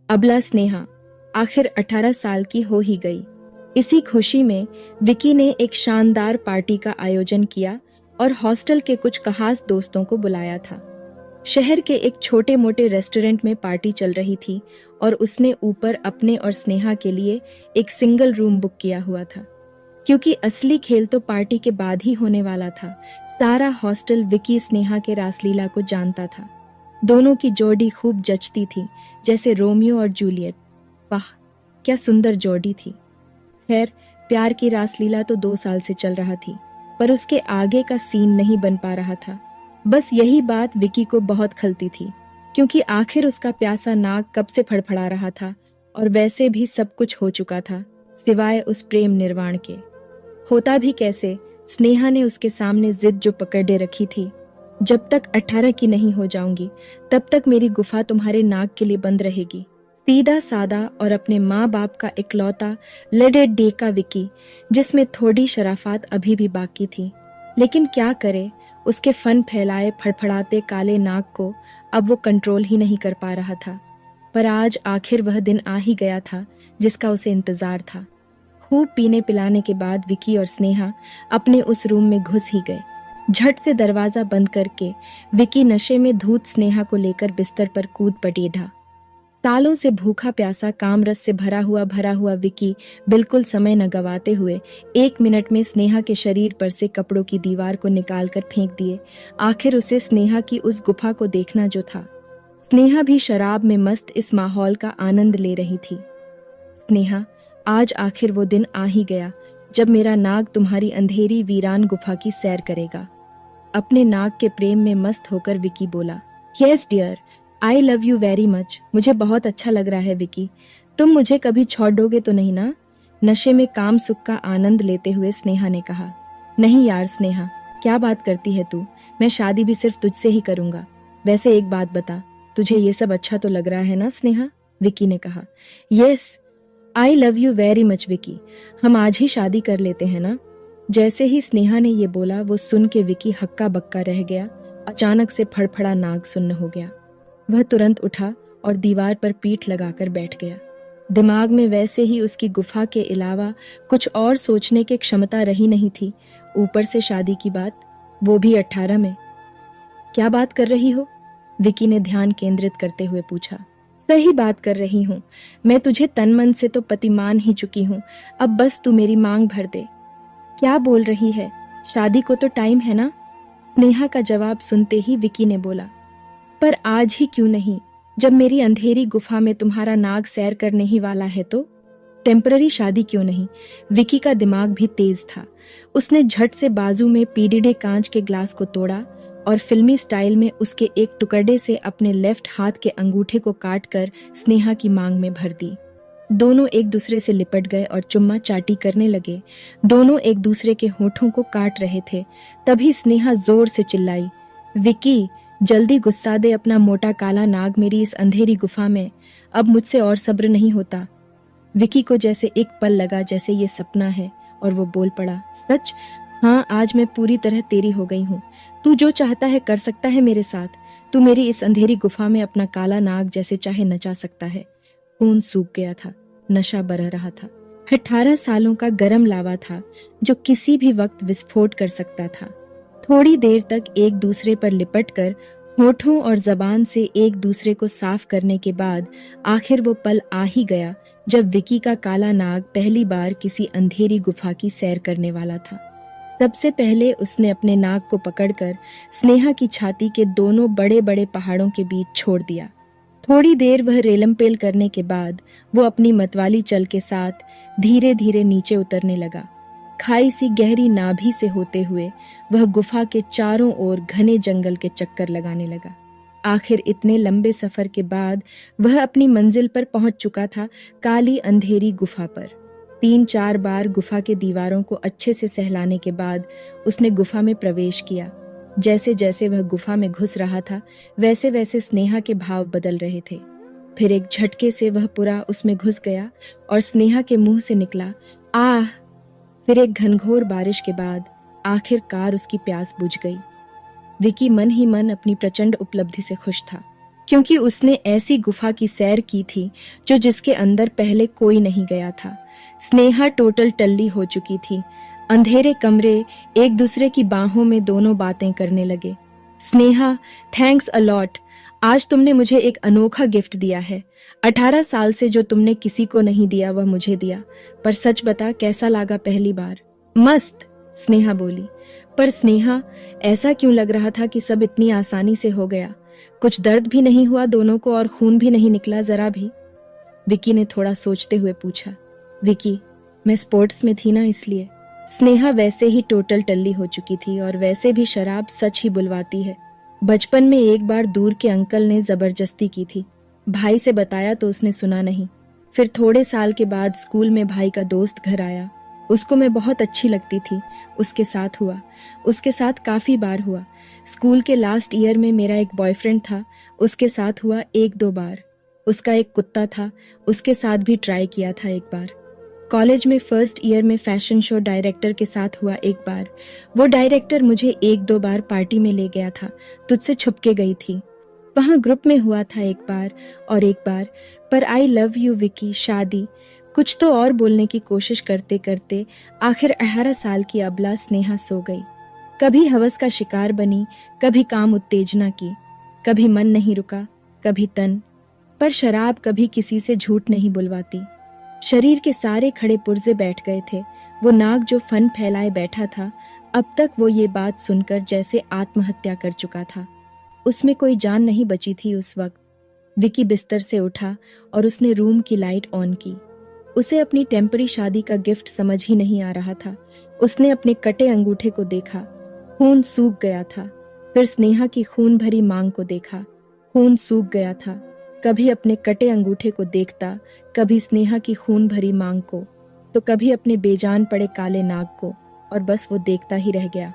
अबला स्नेहा आखिर 18 साल की हो ही गई। इसी खुशी में विकी ने एक शानदार पार्टी का आयोजन किया और हॉस्टल के कुछ खास दोस्तों को बुलाया था। शहर के एक छोटे मोटे रेस्टोरेंट में पार्टी चल रही थी और उसने ऊपर अपने और स्नेहा के लिए एक सिंगल रूम बुक किया हुआ था। क्योंकि असली खेल तो पार्टी के बाद ही होने वाला था, सारा हॉस्टल विकी स्नेहा के रासलीला को जानता था। दोनों की जोड़ी खूब जचती थी, जैसे रोमियो और जूलियट। वाह, क्या सुंदर जोड़ी थी। खैर, प्यार की रासलीला तो 2 साल से चल रहा थी, पर उसके आगे का सीन नहीं बन पा रहा था। बस यही बात विकी को बहुत खलती थी, क्योंकि आखिर उसका प्यासा नाक कब से फड़फड़ा रहा था और वैसे भी सब कुछ हो चुका था, सिवाय उस प्रेम निर्वाण के। होता भी कैसे, स्नेहा ने उसके सामने जिद जो पकड़े रखी थी, जब तक 18 की नहीं हो जाऊंगी तब तक मेरी गुफा तुम्हारे नाक के लिए बंद रहेगी। सीधा सादा और अपने माँ बाप का इकलौता लड़े डेका विकी, जिसमें थोड़ी शराफत अभी भी बाकी थी। लेकिन क्या करे, उसके फन फैलाए फड़फड़ाते काले नाक को अब वो कंट्रोल ही नहीं कर पा रहा था। पर आज आखिर वह दिन आ ही गया था जिसका उसे इंतजार था। खूब पीने पिलाने के बाद विकी और स्नेहा अपने उस रूम में घुस ही गए। झट से दरवाजा बंद करके विकी नशे में धूत स्नेहा को लेकर बिस्तर पर कूद पड़ेढ़ा। सालों से भूखा प्यासा कामरस से भरा हुआ विकी बिल्कुल समय न गवाते हुए 1 मिनट में स्नेहा के शरीर पर से कपड़ों की दीवार को निकालकर फेंक दिए। आखिर उसे स्नेहा की उस गुफा को देखना जो था। स्नेहा भी शराब में मस्त इस माहौल का आनंद ले रही थी। स्नेहा, आज आखिर वो दिन आ ही गया जब मेरा नाग तुम्हारी अंधेरी वीरान गुफा की सैर करेगा। अपने नाग के प्रेम में मस्त होकर विकी बोला। Yes dear, I love you very much. मुझे बहुत अच्छा लग रहा है विकी। तुम मुझे कभी छोड़ दोगे तो नहीं ना? नशे में काम सुख का आनंद लेते हुए स्नेहा ने कहा। नहीं यार स्नेहा, क्या बात करती है तू? मैं शादी भी सिर्फ तुझसे ही करूंगा। वैसे एक बात बता, तुझे ये सब अच्छा तो लग रहा है ना स्नेहा? विकी ने कहा। Yes, I love you very much Vicky. हम आज ही शादी कर लेते हैं ना? जैसे ही स्नेहा ने ये बोला, वो सुन के विकी हक्का बक्का रह गया। अचानक से फड़फड़ा नाग सुन्न हो गया। वह तुरंत उठा और दीवार पर पीठ लगाकर बैठ गया। दिमाग में वैसे ही उसकी गुफा के अलावा कुछ और सोचने की क्षमता रही नहीं थी। ऊपर से शादी की बात, वो भी 18 में। क्या बात कर रही हो? विकी ने ध्यान केंद्रित करते हुए पूछा। सही बात कर रही हूँ। मैं तुझे तन मन से तो पति मान ही चुकी हूँ। अब बस तू मेरी मांग भर दे। क्या बोल रही है? शादी को तो टाइम है ना? स्नेहा का जवाब सुनते ही विकी ने बोला। पर आज ही क्यों नहीं, जब मेरी अंधेरी गुफा में तुम्हारा नाग सैर करने ही वाला है तो? टेम्पररी शादी क्यों नहीं? विकी का दिमाग भी तेज था। उसने झट से बाजू में पीढ़े कांच के ग्लास को तोड़ा और फिल्मी स्टाइल में उसके एक टुकड़े से अपने लेफ्ट हाथ के अंगूठे को काटकर स्नेहा की मांग में भर दी। दोनों एक दूसरे से लिपट गए और चुम्मा चाटी करने लगे। दोनों एक दूसरे के होठों को काट रहे थे। तभी स्नेहा जोर से चिल्लाई, विकी, जल्दी गुस्सा दे अपना मोटा काला नाग मेरी इस अंधेरी गुफा में। अब मुझसे और सब्र नहीं होता। विकी को जैसे एक पल लगा जैसे ये सपना है और वो बोल पड़ा, सच? हाँ, आज मैं पूरी तरह तेरी हो गई हूँ। तू जो चाहता है कर सकता है मेरे साथ। तू मेरी इस अंधेरी गुफा में अपना काला नाग जैसे चाहे नचा सकता है। खून सूख गया था, नशा बरह रहा था। 18 सालों का गरम लावा था जो किसी भी वक्त विस्फोट कर सकता था। थोड़ी देर तक एक दूसरे पर लिपटकर होठों और जबान से एक दूसरे को साफ करने के बाद आखिर वो पल आ ही गया जब विकी का काला नाग पहली बार किसी अंधेरी गुफा की सैर करने वाला था। सबसे पहले उसने अपने नाग को पकड़कर स्नेहा की छाती के दोनों बड़े बड़े पहाड़ों के बीच छोड़ दिया। थोड़ी देर वह रेलमपेल करने के बाद वो अपनी मतवाली चल के साथ धीरे धीरे नीचे उतरने लगा। खाई सी गहरी नाभि से होते हुए वह गुफा के चारों ओर घने जंगल के चक्कर लगाने लगा। आखिर इतने लंबे सफर के बाद वह अपनी मंजिल पर पहुंच चुका था, काली अंधेरी गुफा पर। 3-4 बार गुफा के दीवारों को अच्छे से सहलाने के बाद उसने गुफा में प्रवेश किया। जैसे जैसे वह गुफा में घुस रहा था, वैसे वैसे स्नेहा के भाव बदल रहे थे। फिर एक झटके से वह पूरा उसमें घुस गया और स्नेहा के मुंह से निकला, आह। फिर एक घनघोर बारिश के बाद आखिरकार उसकी प्यास बुझ गई। विकी मन ही मन अपनी प्रचंड उपलब्धि से खुश था। क्योंकि उसने ऐसी गुफा की सैर की थी जो जिसके अंदर पहले कोई नहीं गया था। स्नेहा टोटल टल्ली हो चुकी थी। अंधेरे कमरे, एक दूसरे की बाहों में दोनों बातें करने लगे। Sneha, thanks a lot. आज तुमने मुझे एक अनोखा गिफ्ट दिया है। 18 साल से जो तुमने किसी को नहीं दिया वह मुझे दिया। पर सच बता, कैसा लगा पहली बार? मस्त, स्नेहा बोली। पर स्नेहा, ऐसा क्यों लग रहा था कि सब इतनी आसानी से हो गया? कुछ दर्द भी नहीं हुआ दोनों को और खून भी नहीं निकला जरा भी? विकी ने थोड़ा सोचते हुए पूछा। विकी, मैं स्पोर्ट्स में थी ना, इसलिए। स्नेहा वैसे ही टोटल टल्ली हो चुकी थी और वैसे भी शराब सच ही बुलवाती है। बचपन में एक बार दूर के अंकल ने जबरदस्ती की थी। भाई से बताया तो उसने सुना नहीं। फिर थोड़े साल के बाद स्कूल में भाई का दोस्त घर आया। उसको मैं बहुत अच्छी लगती थी। उसके साथ हुआ। उसके साथ काफी बार हुआ। स्कूल के लास्ट ईयर में मेरा एक बॉयफ्रेंड था। उसके साथ हुआ 1-2 बार। उसका एक कुत्ता था। उसके साथ भी ट्राई किया था एक बार। कॉलेज में फर्स्ट ईयर में फैशन शो डायरेक्टर के साथ हुआ एक बार। वो डायरेक्टर मुझे 1-2 बार पार्टी में ले गया था। तुझसे छुप के गई थी। वहां ग्रुप में हुआ था एक बार और एक बार। पर आई लव यू विकी, शादी, कुछ तो और बोलने की कोशिश करते करते आखिर 18 साल की अबला स्नेहा सो गई। कभी हवस का शिकार बनी, कभी काम उत्तेजना की, कभी मन नहीं रुका, कभी तन। पर शराब कभी किसी से झूठ नहीं बुलवाती। शरीर के सारे खड़े पुर्जे बैठ गए थे। वो नाग जो फन फैलाए बैठा था, अब तक वो ये बात सुनकर जैसे आत्महत्या कर चुका था। उसमें कोई जान नहीं बची थी उस वक्त। विकी बिस्तर से उठा और उसने रूम की लाइट ऑन की। उसे अपनी टेम्परी शादी का गिफ्ट समझ ही नहीं आ रहा था। उसने अपने कटे अंगूठे को देखा। खून सूख गया था। फिर स्नेहा की खून भरी मांग को देखा। खून सूख गया था। कभी अपने कटे अंगूठे को देखता, कभी स्नेहा की खून भरी मांग को, तो कभी अपने बेजान पड़े काले नाग को, और बस वो देखता ही रह गया।